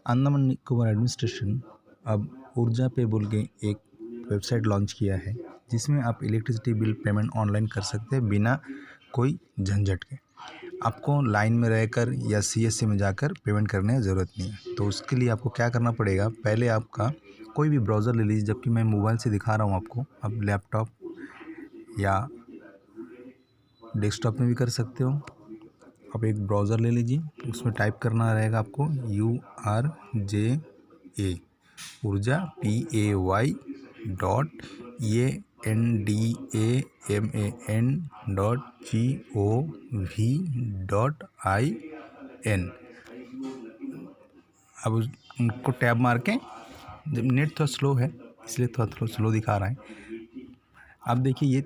Andaman Nicobar administration अब ऊर्जा पे बोल के एक वेबसाइट लॉन्च किया है, जिसमें आप इलेक्ट्रिसिटी बिल पेमेंट ऑनलाइन कर सकते हैं बिना कोई झंझट के। आपको लाइन में रहकर या सीएससी में जाकर पेमेंट करने की ज़रूरत नहीं है। तो उसके लिए आपको क्या करना पड़ेगा, पहले आपका कोई भी ब्राउज़र ले लीजिए, जबकि मैं मोबाइल से दिखा रहा हूँ आपको। आप लैपटॉप या डेस्कटॉप में भी कर सकते हो। आप एक ब्राउज़र ले लीजिए, उसमें टाइप करना रहेगा आपको URJA ऊर्जा PAY.NDAMAN.gov.in। अब उनको टैब मार के, जब नेट थोड़ा स्लो है इसलिए थोड़ा स्लो दिखा रहा है। अब देखिए ये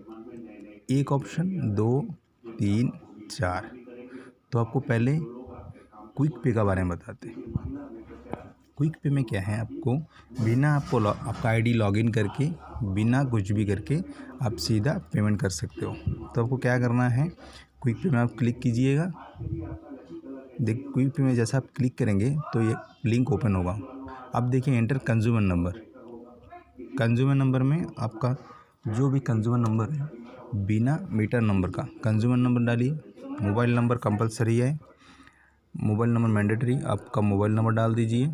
एक ऑप्शन 2 3 4। तो आपको पहले क्विक पे का बारे में बताते हैं। क्विक पे में क्या है, आपको बिना आपका आईडी लॉगिन करके, बिना कुछ भी करके आप सीधा पेमेंट कर सकते हो। तो आपको क्या करना है, क्विक पे में आप क्लिक कीजिएगा। क्विक पे में जैसा आप क्लिक करेंगे तो ये लिंक ओपन होगा। अब देखिए enter consumer number. Consumer number में आपका जो भी कंज्यूमर नंबर है, बिना मीटर नंबर का कंज्यूमर नंबर डालिए। मोबाइल नंबर कंपलसरी है, मोबाइल नंबर मैंडेटरी, आपका मोबाइल नंबर डाल दीजिए।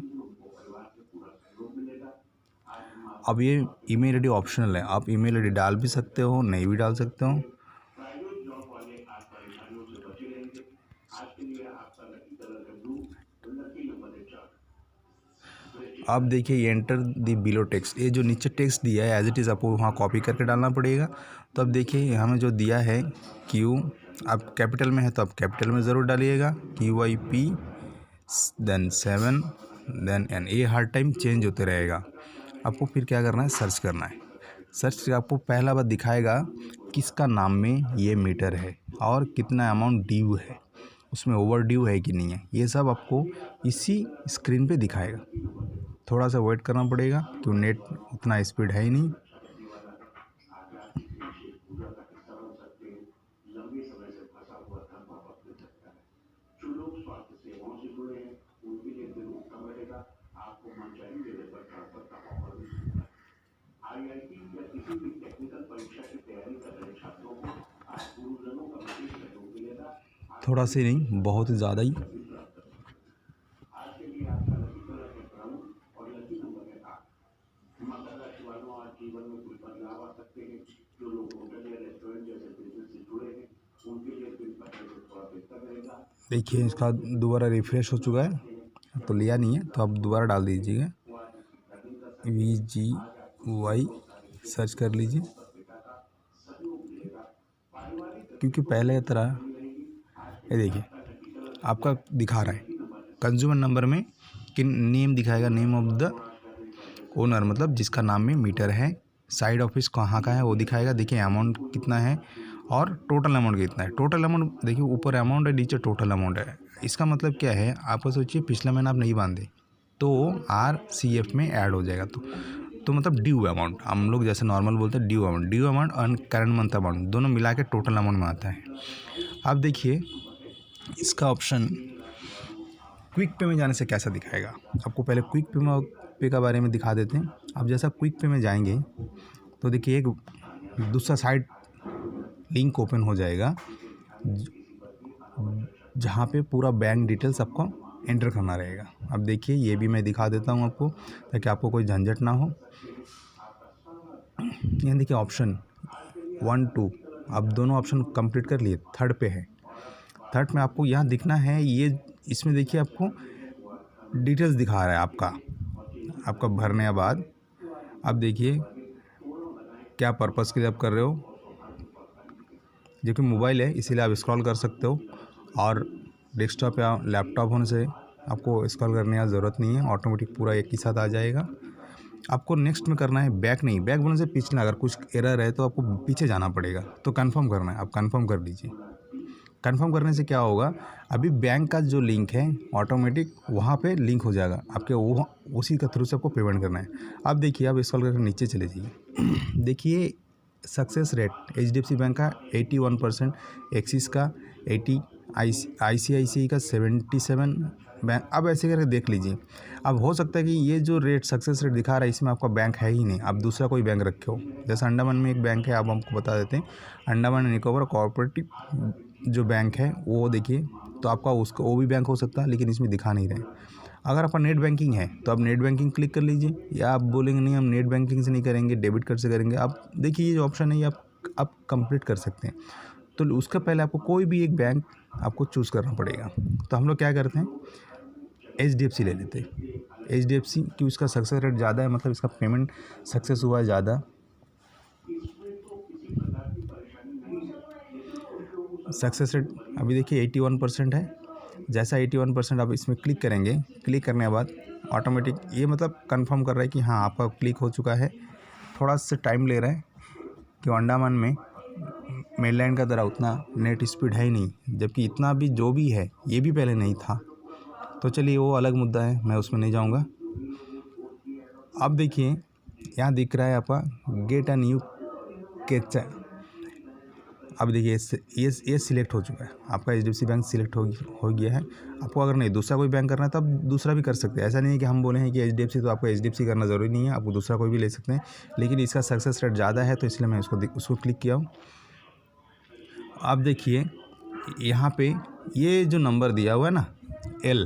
अब ये ईमेल आईडी ऑप्शनल है, आप ईमेल आईडी डाल भी सकते हो, नहीं भी डाल सकते हो। अब देखिए ये एंटर दी बिलो टेक्स्ट, ये जो नीचे टेक्स्ट दिया है एज इट इज़ आपको वहाँ कॉपी करके डालना पड़ेगा। तो अब देखिए हमें जो दिया है क्यू, आप कैपिटल में है तो आप कैपिटल में ज़रूर डालिएगा, QYP देन 7 देन N। ये हर टाइम चेंज होते रहेगा। आपको फिर क्या करना है, सर्च करना है। सर्च आपको पहला बार दिखाएगा किसका नाम में ये मीटर है और कितना अमाउंट ड्यू है, उसमें ओवर ड्यू है कि नहीं है, ये सब आपको इसी स्क्रीन पे दिखाएगा। थोड़ा सा वेट करना पड़ेगा क्योंकि नेट उतना स्पीड है ही नहीं। थोड़ा से नहीं, बहुत ज़्यादा ही। देखिए इसका दोबारा रिफ्रेश हो चुका है, तो लिया नहीं है तो आप दोबारा डाल दीजिएगा VGY, सर्च कर लीजिए। क्योंकि पहले की तरह ये देखिए आपका दिखा रहा है कंज्यूमर नंबर में कि नेम दिखाएगा, नेम ऑफ द ओनर, मतलब जिसका नाम में मीटर है। साइड ऑफिस कहाँ का है वो दिखाएगा। देखिए अमाउंट कितना है और टोटल अमाउंट कितना है। टोटल अमाउंट देखिए ऊपर अमाउंट है, नीचे टोटल अमाउंट है। इसका मतलब क्या है, आपको सोचिए पिछला महीना आप नहीं बांधे तो RCF में ऐड हो जाएगा। तो मतलब ड्यू अमाउंट, हम लोग जैसे नॉर्मल बोलते हैं ड्यू अमाउंट और करंट मंथ अमाउंट दोनों मिला के टोटल अमाउंट में आता है। अब देखिए इसका ऑप्शन क्विक पे में जाने से कैसा दिखाएगा। आपको पहले क्विक पे का बारे में दिखा देते हैं। अब जैसा क्विक पे में जाएंगे तो देखिए एक दूसरा साइड लिंक ओपन हो जाएगा, जहाँ पे पूरा बैंक डिटेल्स आपको एंटर करना रहेगा। अब देखिए ये भी मैं दिखा देता हूँ आपको, ताकि आपको कोई झंझट ना हो। यहाँ देखिए ऑप्शन 1 2, आप दोनों ऑप्शन कंप्लीट कर लिए, थर्ड पे है। थर्ड में आपको यहाँ दिखना है, ये इसमें देखिए आपको डिटेल्स दिखा रहा है आपका भरने के बाद। अब देखिए क्या पर्पज़ के लिए आप कर रहे हो, जो कि मोबाइल है इसीलिए आप स्क्रॉल कर सकते हो, और डेस्कटॉप या लैपटॉप होने से आपको स्क्रॉल करने की ज़रूरत नहीं है, ऑटोमेटिक पूरा एक ही साथ आ जाएगा। आपको नेक्स्ट में करना है बैक नहीं, बैक बोलने से पिछला, अगर कुछ एरर है तो आपको पीछे जाना पड़ेगा। तो कंफर्म करना है, आप कंफर्म कर लीजिए। कंफर्म करने से क्या होगा, अभी बैंक का जो लिंक है ऑटोमेटिक वहाँ पे लिंक हो जाएगा आपके, वो उसी के थ्रू से आपको पेमेंट करना है। अब देखिए आप स्क्रॉल करके नीचे चले जाइए। देखिए सक्सेस रेट HDFC बैंक का 81%, एक्सिस का 80, ICICI का 77, बैंक, अब ऐसे करके देख लीजिए। अब हो सकता है कि ये जो रेट सक्सेस रेट दिखा रहा है इसमें आपका बैंक है ही नहीं, आप दूसरा कोई बैंक रखे हो। जैसे अंडमान में एक बैंक है, आप हमको बता देते हैं, अंडमान एंड निकोबार कोऑपरेटिव जो बैंक है वो देखिए, तो आपका उसका वो भी बैंक हो सकता है, लेकिन इसमें दिखा नहीं रहे। अगर आपका नेट बैंकिंग है तो आप नेट बैंकिंग क्लिक कर लीजिए, या आप बोलेंगे नहीं हम नेट बैंकिंग से नहीं करेंगे, डेबिट कार्ड से करेंगे, आप देखिए ये जो ऑप्शन है ये आप कंप्लीट कर सकते हैं। तो उसका पहले आपको कोई भी एक बैंक आपको चूज़ करना पड़ेगा। तो हम लोग क्या करते हैं, HDFC ले लेते हैं। HDFC की उसका सक्सेस रेट ज़्यादा है, मतलब इसका पेमेंट सक्सेस हुआ है ज़्यादा। सक्सेस रेट अभी देखिए 81% है। जैसा 81% आप इसमें क्लिक करेंगे, क्लिक करने के बाद ऑटोमेटिक ये मतलब कंफर्म कर रहा है कि हाँ आपका क्लिक हो चुका है। थोड़ा सा टाइम ले रहा है कि अंडमान में मेनलैंड का तरह उतना नेट स्पीड है ही नहीं, जबकि इतना भी जो भी है ये भी पहले नहीं था। तो चलिए वो अलग मुद्दा है, मैं उसमें नहीं जाऊंगा। अब देखिए यहाँ दिख रहा है आपका गेट अ न्यू कैप्चा। अब देखिए ये सिलेक्ट हो चुका है, आपका HDFC बैंक सिलेक्ट हो गया है। आपको अगर नहीं दूसरा कोई बैंक करना है तो आप दूसरा भी कर सकते हैं। ऐसा नहीं है कि हम बोले हैं कि HDFC, तो आपको HDFC करना ज़रूरी नहीं है, आपको दूसरा कोई भी ले सकते हैं, लेकिन इसका सक्सेस रेट ज़्यादा है तो इसलिए मैं उसको क्लिक किया हूँ। आप देखिए यहाँ पे ये जो नंबर दिया हुआ है ना, L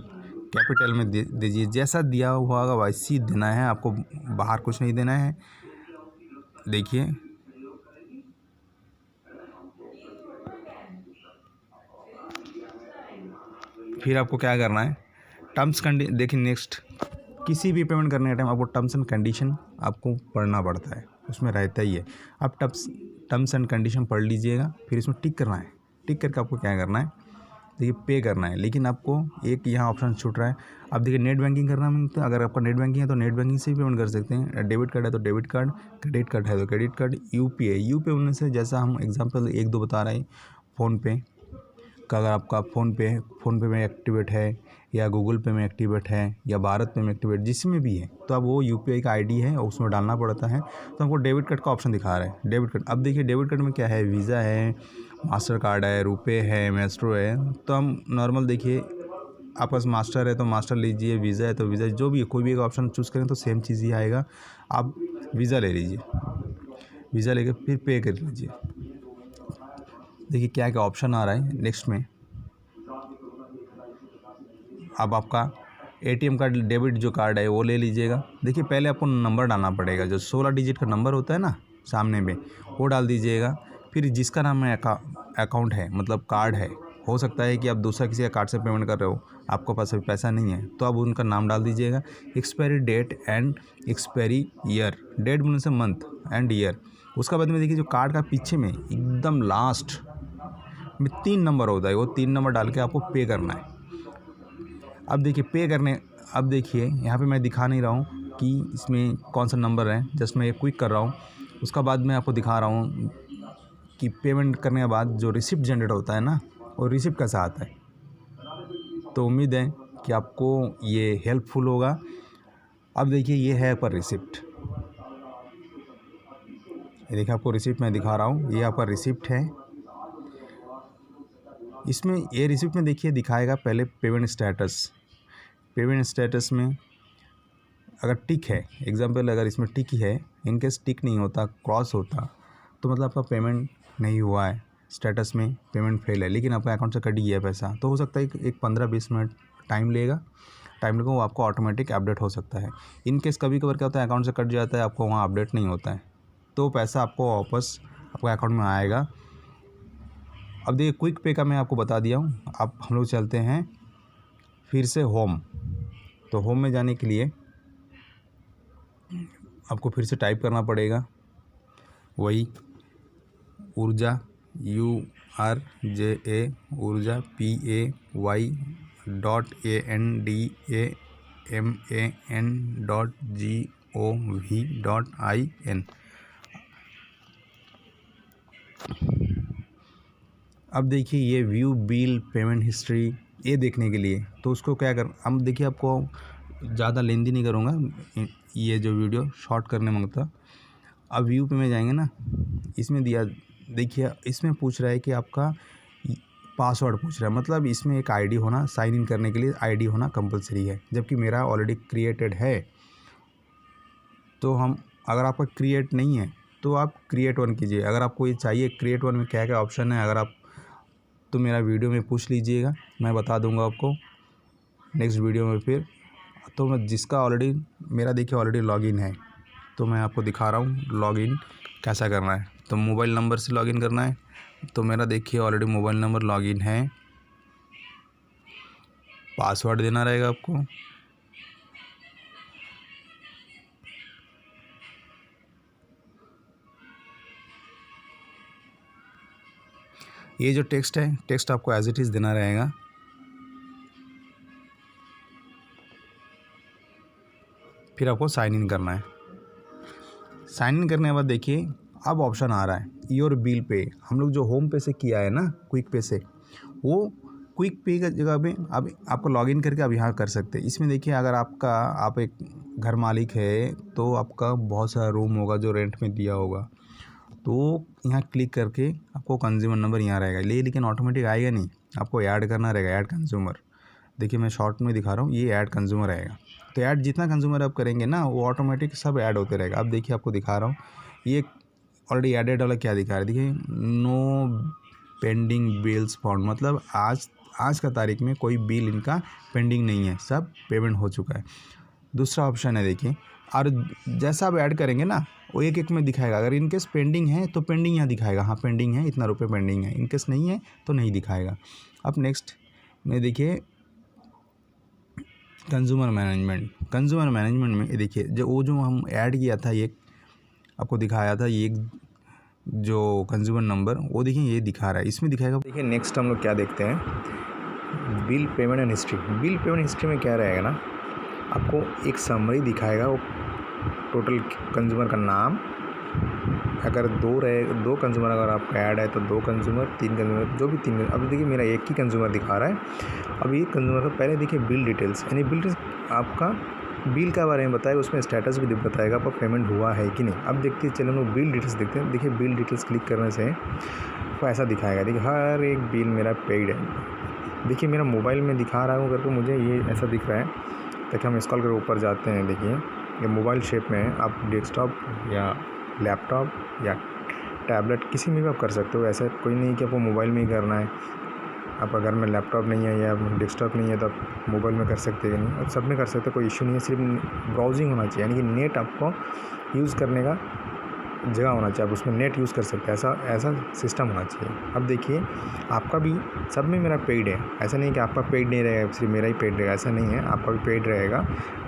कैपिटल में दीजिए, जैसा दिया हुआ होगा वैसे ही देना है आपको, बाहर कुछ नहीं देना है। देखिए फिर आपको क्या करना है, देखिए नेक्स्ट, किसी भी पेमेंट करने के टाइम आपको टर्म्स एंड कंडीशन आपको पढ़ना पड़ता है, उसमें रहता ही है। आप टर्म्स एंड कंडीशन पढ़ लीजिएगा, फिर इसमें टिक करना है। टिक करके आपको क्या करना है, देखिए पे करना है, लेकिन आपको एक यहाँ ऑप्शन छूट रहा है। आप देखिए नेट बैंकिंग करना है, तो अगर आपका नेट बैंकिंग है तो नेट बैंकिंग से भी पेमेंट कर सकते हैं। डेबिट कार्ड है तो डेबिट कार्ड, क्रेडिट कार्ड है तो क्रेडिट कार्ड, यूपीआई उनमें से जैसा हम एग्जांपल 1-2 बता रहे हैं। फ़ोनपे का अगर आपका फ़ोनपे में एक्टिवेट है, या गूगल पे में एक्टिवेट है, या भारत पे में एक्टिवेट, जिसमें भी है, तो अब वो यूपीआई का आईडी है उसमें डालना पड़ता है। तो हमको डेबिट कार्ड का ऑप्शन दिखा रहा है, डेबिट कार्ड। अब देखिए डेबिट कार्ड में क्या है, वीज़ा है, मास्टर कार्ड है, रुपे है, मैस्ट्रो है। तो हम नॉर्मल देखिए आपके पास मास्टर है तो मास्टर लीजिए, वीज़ा है तो वीज़ा, जो भी कोई भी एक ऑप्शन चूज़ करें तो सेम चीज़ ही आएगा। आप वीज़ा ले लीजिए, वीज़ा लेके फिर पे कर लीजिए। देखिए क्या क्या ऑप्शन आ रहा है नेक्स्ट में। अब आपका ATM कार्ड, डेबिट जो कार्ड है वो ले लीजिएगा। देखिए पहले आपको नंबर डालना पड़ेगा, जो 16 डिजिट का नंबर होता है ना सामने में, वो डाल दीजिएगा। फिर जिसका नाम में अकाउंट है, मतलब कार्ड है, हो सकता है कि आप दूसरा किसी का कार्ड से पेमेंट कर रहे हो, आपको पास अभी पैसा नहीं है, तो आप उनका नाम डाल दीजिएगा। Expiry date and expiry year, date बोलने से मंथ एंड ईयर। उसका बाद में देखिए जो कार्ड का पीछे में एकदम लास्ट में 3 नंबर होता है, वो 3 नंबर डाल के आपको पे करना है। अब देखिए पे करने, अब देखिए यहाँ पे मैं दिखा नहीं रहा हूँ कि इसमें कौन सा नंबर है, जस्ट मैं क्विक कर रहा हूँ। उसका बाद मैं आपको दिखा रहा हूँ कि पेमेंट करने के बाद जो रिसिप्ट जनरेट होता है ना, वो रिसिप्ट कैसा आता है। तो उम्मीद है कि आपको ये हेल्पफुल होगा। अब देखिए ये है पर रिसिप्ट, ये देखिए आपको रिसिप्ट मैं दिखा रहा हूँ, ये आपका रिसिप्ट है। इसमें ये रिसिप्ट में देखिए दिखाएगा पहले पेमेंट स्टेटस में अगर टिक है, एग्जांपल अगर इसमें टिक ही है, इनकेस टिक नहीं होता, क्रॉस होता, तो मतलब आपका पेमेंट नहीं हुआ है, स्टेटस में पेमेंट फेल है, लेकिन आपका अकाउंट से कट गया है पैसा। तो हो सकता है एक 15-20 मिनट टाइम लेगा, वो आपको ऑटोमेटिक अपडेट हो सकता है। इनकेस कभी कभार क्या होता है, अकाउंट से कट जाता है, आपको वहाँ अपडेट नहीं होता है, तो पैसा आपको वापस आपके अकाउंट में आएगा। अब देखिए क्विक पे का मैं आपको बता दिया हूँ। अब हम लोग चलते हैं फिर से होम। तो होम में जाने के लिए आपको फिर से टाइप करना पड़ेगा वही ऊर्जा, URJA, ऊर्जा PAY.ANDAMAN.gov.in। अब देखिए ये व्यू बिल पेमेंट हिस्ट्री, ये देखने के लिए तो उसको क्या कर, अब देखिए आपको ज़्यादा लेंदी नहीं करूँगा, ये जो वीडियो शॉर्ट करने मांगता। अब व्यू पे में जाएंगे ना, इसमें दिया देखिए, इसमें पूछ रहा है कि आपका पासवर्ड पूछ रहा है, मतलब इसमें एक आईडी होना, साइन इन करने के लिए आईडी होना कंपलसरी है, जबकि मेरा ऑलरेडी क्रिएटेड है। तो हम, अगर आपका क्रिएट नहीं है तो आप क्रिएट वन कीजिए। अगर आपको ये चाहिए क्रिएट वन में क्या क्या ऑप्शन है, अगर आप तो मेरा वीडियो में पूछ लीजिएगा, मैं बता दूंगा आपको नेक्स्ट वीडियो में। फिर तो मैं जिसका ऑलरेडी, मेरा देखिए ऑलरेडी लॉगिन है, तो मैं आपको दिखा रहा हूँ लॉगिन कैसा करना है। तो मोबाइल नंबर से लॉगिन करना है, तो मेरा देखिए ऑलरेडी मोबाइल नंबर लॉगिन है। पासवर्ड देना रहेगा आपको। ये जो टेक्स्ट है, टेक्स्ट आपको एज इट इज़ देना रहेगा। फिर आपको साइन इन करना है। साइन इन करने के बाद देखिए अब ऑप्शन आ रहा है योर बिल पे। हम लोग जो होम पे से किया है ना, क्विक पे से, वो क्विक पे की जगह पे अब आपको लॉगिन करके अब यहाँ कर सकते हैं। इसमें देखिए अगर आप एक घर मालिक है तो आपका बहुत सारा रूम होगा जो रेंट में दिया होगा, तो यहाँ क्लिक करके आपको कंज्यूमर नंबर यहाँ रहेगा, लेकिन ऑटोमेटिक आएगा नहीं, आपको ऐड करना रहेगा, ऐड कंज्यूमर। देखिए मैं शॉर्ट में दिखा रहा हूँ, ये ऐड कंज्यूमर आएगा। तो ऐड जितना कंज्यूमर आप करेंगे ना, वो ऑटोमेटिक सब ऐड होते रहेगा। अब देखिए आपको दिखा रहा हूँ, ये ऑलरेडी एडेड वाला क्या दिखा रहा है, देखिए नो पेंडिंग बिल्स फाउंड, मतलब आज का तारीख में कोई बिल इनका पेंडिंग नहीं है, सब पेमेंट हो चुका है। दूसरा ऑप्शन है देखिए, और जैसा आप ऐड करेंगे ना वो एक एक में दिखाएगा। अगर इनकेस पेंडिंग है तो पेंडिंग यहाँ दिखाएगा, हाँ पेंडिंग है, इतना रुपये पेंडिंग है। इनकेस नहीं है तो नहीं दिखाएगा। अब नेक्स्ट में देखिए कंज्यूमर मैनेजमेंट में देखिए जो हम ऐड किया था, ये आपको दिखाया था, ये जो कंज्यूमर नंबर, वो देखिए ये दिखा रहा है, इसमें दिखाएगा। देखिए नेक्स्ट हम लोग क्या देखते हैं, bill payment and history. Bill payment history में क्या रहेगा ना, आपको एक समरी दिखाएगा, वो टोटल कंज्यूमर का नाम, अगर दो कंज्यूमर अगर आपका ऐड है तो 2 कंज्यूमर, 3 कंज्यूमर, जो भी 3। अब देखिए मेरा एक ही कंज्यूमर दिखा रहा है। अब ये कंज्यूमर का पहले देखिए बिल डिटेल्स, यानी बिल डिटेल्स आपका बिल के बारे में बताएगा, उसमें स्टेटस भी बताएगा आपका पेमेंट हुआ है कि नहीं। अब देखते चलो हम बिल डिटेल्स देखते हैं। देखिए बिल डिटेल्स क्लिक करने से आपको ऐसा दिखाएगा, देखिए हर एक बिल मेरा पेड है। देखिए मेरा मोबाइल में दिखा रहा हूँ करके मुझे ये ऐसा दिख रहा है। देखिए हम स्क्रॉल कर ऊपर जाते हैं, देखिए ये मोबाइल शेप में है, आप डेस्कटॉप या लैपटॉप या टैबलेट किसी में भी आप कर सकते हो। ऐसा कोई नहीं कि आपको मोबाइल में ही करना है। आपका घर में लैपटॉप नहीं है या डेस्कटॉप नहीं है तो आप मोबाइल में कर सकते हैं, नहीं, आप सब में कर सकते हो, कोई इशू नहीं है। सिर्फ ब्राउजिंग होना चाहिए, यानी कि नेट आपको यूज़ करने का जगह होना चाहिए, आप उसमें नेट यूज़ कर सकते हैं, ऐसा सिस्टम होना चाहिए। अब देखिए आपका भी सब में मेरा पेड है, ऐसा नहीं कि आपका पेड नहीं रहेगा सिर्फ मेरा ही पेड रहेगा, ऐसा नहीं है, आपका भी पेड रहेगा।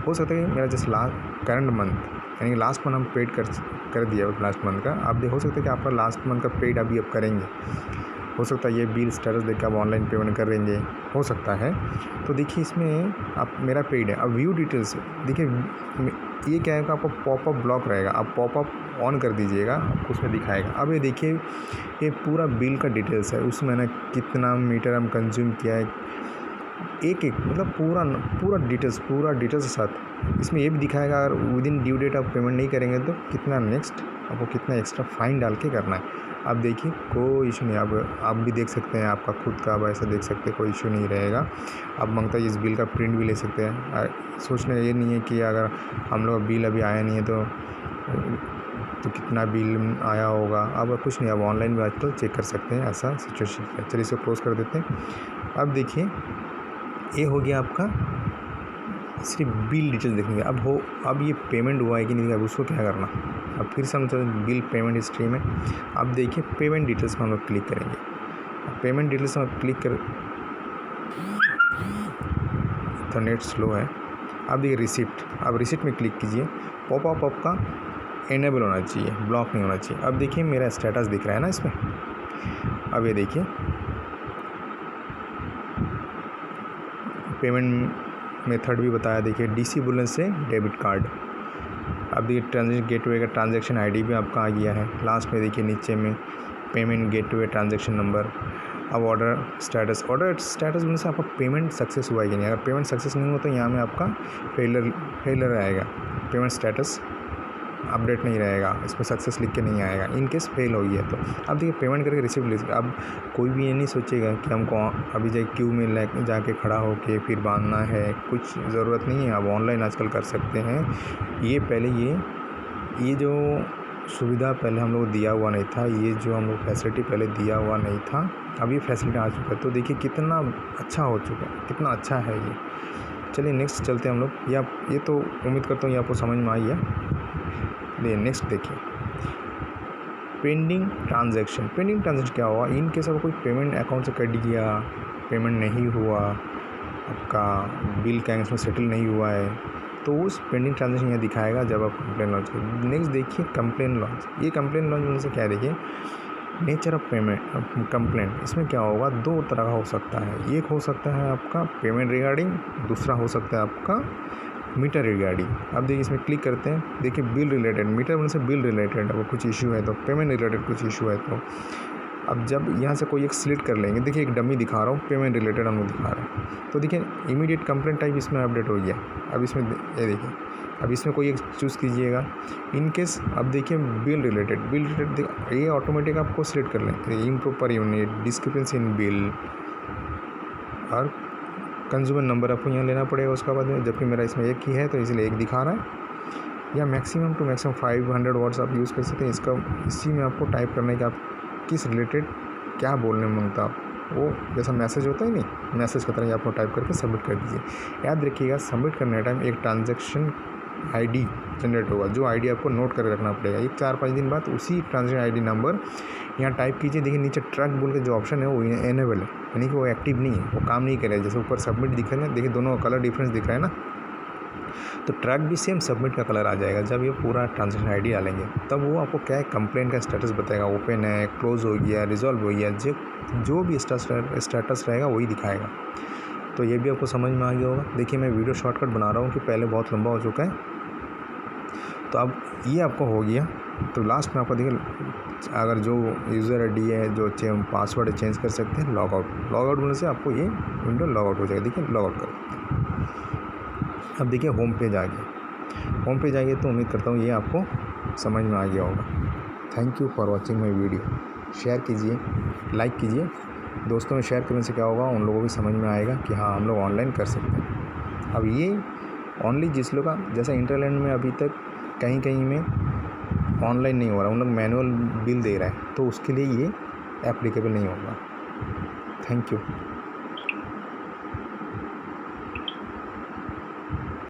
हो सकता है कि मेरा जस्ट करंट मंथ, यानी कि लास्ट मंथ हम पेड कर दिया लास्ट मंथ का। अब हो सकता है कि आपका लास्ट मंथ का पेड अभी आप करेंगे, हो सकता है ये बिल स्टेटस देख के आप ऑनलाइन पेमेंट कर देंगे, हो सकता है। तो देखिए इसमें आप मेरा पेड है। अब व्यू डिटेल्स देखिए, ये क्या है, आपको पॉपअप ब्लॉक रहेगा, आप पॉपअप ऑन कर दीजिएगा, आपको उसमें दिखाएगा। अब ये देखिए ये पूरा बिल का डिटेल्स है, उसमें ना कितना मीटर हम कंज्यूम किया है, एक मतलब पूरा डिटेल्स के साथ इसमें ये भी दिखाएगा। अगर विद इन ड्यू डेट आप पेमेंट नहीं करेंगे तो कितना नेक्स्ट आपको कितना एक्स्ट्रा फाइन डाल के करना है। अब देखिए कोई इशू नहीं, आप भी देख सकते हैं, आपका खुद का आप ऐसा देख सकते हैं, कोई इशू नहीं रहेगा। अब मांगता है इस बिल का प्रिंट भी ले सकते हैं। सोचने ये नहीं है कि अगर हम लोग बिल अभी आया नहीं है तो कितना बिल आया होगा। अब कुछ नहीं, अब ऑनलाइन भी आजकल चेक कर सकते हैं, ऐसा सिचुएशन है। चलिए इसे क्लोज कर देते हैं। अब देखिए ये हो गया आपका सिर्फ बिल डिटेल्स देखेंगे। अब ये पेमेंट हुआ है कि नहीं, अब उसको क्या करना। अब फिर से हम चलते बिल पेमेंट हिस्ट्री में। अब देखिए पेमेंट डिटेल्स में हम लोग क्लिक करेंगे। पेमेंट डिटेल्स में क्लिक कर तो नेट स्लो है। अब देखिए रिसिप्ट, अब रिसिप्ट में क्लिक कीजिए। पॉपअप आपका इनेबल होना चाहिए, ब्लॉक नहीं होना चाहिए। अब देखिए मेरा स्टेटस दिख रहा है ना इसमें। अब ये देखिए पेमेंट मेथड भी बताया, देखिए डीसी बुलेंस से डेबिट कार्ड। अब देखिए ट्रांजेक्शन गेटवे का ट्रांजैक्शन आईडी भी आपका आ गया है। लास्ट में देखिए नीचे में पेमेंट गेटवे ट्रांजैक्शन नंबर। अब ऑर्डर स्टेटस बोलने से आपका पेमेंट सक्सेस हुआ है कि नहीं। अगर पेमेंट सक्सेस नहीं हुआ तो यहाँ में आपका फेलर आएगा। पेमेंट स्टेटस अपडेट नहीं रहेगा, इसमें सक्सेस लिख के नहीं आएगा। इन केस फेल हो गया तो अब देखिए पेमेंट करके रिसीव लीजिए। अब कोई भी ये नहीं सोचेगा कि हमको अभी जाए क्यू में जाके खड़ा होके फिर बांधना है, कुछ ज़रूरत नहीं है। आप ऑनलाइन आजकल कर सकते हैं। ये पहले ये जो सुविधा पहले हम लोग दिया हुआ नहीं था, ये जो हम लोग फैसिलिटी पहले दिया हुआ नहीं था, अब ये फैसिलिटी आ चुका है। तो देखिए कितना अच्छा हो चुका है, कितना अच्छा है ये। चलिए नेक्स्ट चलते हैं हम लोग। ये तो उम्मीद करता हूँ ये आपको समझ में आई है। चलिए नेक्स्ट देखिए, पेंडिंग ट्रांजैक्शन। पेंडिंग ट्रांजैक्शन क्या हुआ, इन केस अगर कोई पेमेंट अकाउंट से कट गया, पेमेंट नहीं हुआ, आपका बिल कैंस में सेटल नहीं हुआ है, तो उस पेंडिंग ट्रांजैक्शन यहाँ दिखाएगा जब आप कंप्लेन लॉन्च करें। नेक्स्ट देखिए कंप्लेन लॉन्च। ये कंप्लेन लॉन्च होने से क्या है, देखिए नेचर ऑफ पेमेंट कंप्लेंट। इसमें क्या होगा, दो तरह का हो सकता है। एक हो सकता है आपका पेमेंट रिगार्डिंग, दूसरा हो सकता है आपका मीटर रिगार्डिंग। अब देखिए इसमें क्लिक करते हैं, देखिए बिल रिलेटेड, मीटर बोलने से बिल रिलेटेड अगर कुछ इशू है तो, पेमेंट रिलेटेड कुछ इशू है तो। अब जब यहाँ से कोई एक सिलेक्ट कर लेंगे, देखिए एक डमी दिखा रहा हूँ, पेमेंट रिलेटेड हम लोग दिखा रहे हैं, तो देखिए इमीडिएट कंप्लेंट टाइप इसमें अपडेट हो गया। अब इसमें ये देखिए, अब इसमें कोई एक चूज़ कीजिएगा। इन केस अब देखिए बिल रिलेटेड ये ऑटोमेटिक आपको सिलेक्ट कर लें। Improper unit, discrepancy in bill और कंज्यूमर नंबर आपको यहाँ लेना पड़ेगा उसका बाद में, जबकि मेरा इसमें एक ही है तो इसलिए एक दिखा रहा है। या मैक्सिमम टू मैक्सिमम 500 वर्ड्स आप यूज़ कर सकते हैं। इसी में आपको टाइप करना है कि आप किस रिलेटेड क्या बोलने में मांगता आप, वो जैसा मैसेज होता है नहीं, मैसेज की तरह आपको टाइप करके सबमिट कर दीजिए। याद रखिएगा सबमिट करने टाइम एक ट्रांजैक्शन आईडी जनरेट होगा, जो आईडी आपको नोट करके रखना पड़ेगा। 4-5 दिन बाद उसी ट्रांजैक्शन आईडी नंबर यहाँ टाइप कीजिए। देखिए नीचे ट्रैक बोल के जो ऑप्शन है वो इनेबल है, यानी कि वो एक्टिव नहीं है, वो काम नहीं करेगा। जैसे ऊपर सबमिट दिख रहा है ना, देखिए दोनों का कलर डिफरेंस दिख रहा है ना, तो ट्रैक भी सेम सबमिट का कलर आ जाएगा। जब ये पूरा ट्रांजैक्शन आईडी डालेंगे तब वो आपको क्या है, कंप्लेंट का स्टेटस बताएगा, ओपन है, क्लोज हो गया, रिजॉल्व हो गया, जो भी स्टेटस रहेगा वही दिखाएगा। तो ये भी आपको समझ में आ गया होगा। देखिए मैं वीडियो शॉर्टकट बना रहा हूँ कि पहले बहुत लंबा हो चुका है, तो अब ये आपको हो गया। तो लास्ट में आपको देखिए अगर जो यूज़र आईडी है, जो पासवर्ड चेंज कर सकते हैं। लॉगआउट होने से आपको ये विंडो लॉगआउट हो जाएगा। देखिए लॉगआउट कर, अब देखिए होम पेज आ गया। होम पेज आ गया तो उम्मीद करता हूँ ये आपको समझ में आ गया होगा। Thank you for watching my video. Share कीजिए, लाइक कीजिए, दोस्तों में शेयर करने से क्या होगा, उन लोगों को भी समझ में आएगा कि हाँ हम लोग ऑनलाइन कर सकते हैं। अब ये ओनली जिस लोग का, जैसा इंटरलैंड में अभी तक कहीं में ऑनलाइन नहीं हो रहा, उन लोग मैनुअल बिल दे रहा है, तो उसके लिए ये एप्लीकेबल नहीं होगा। Thank you.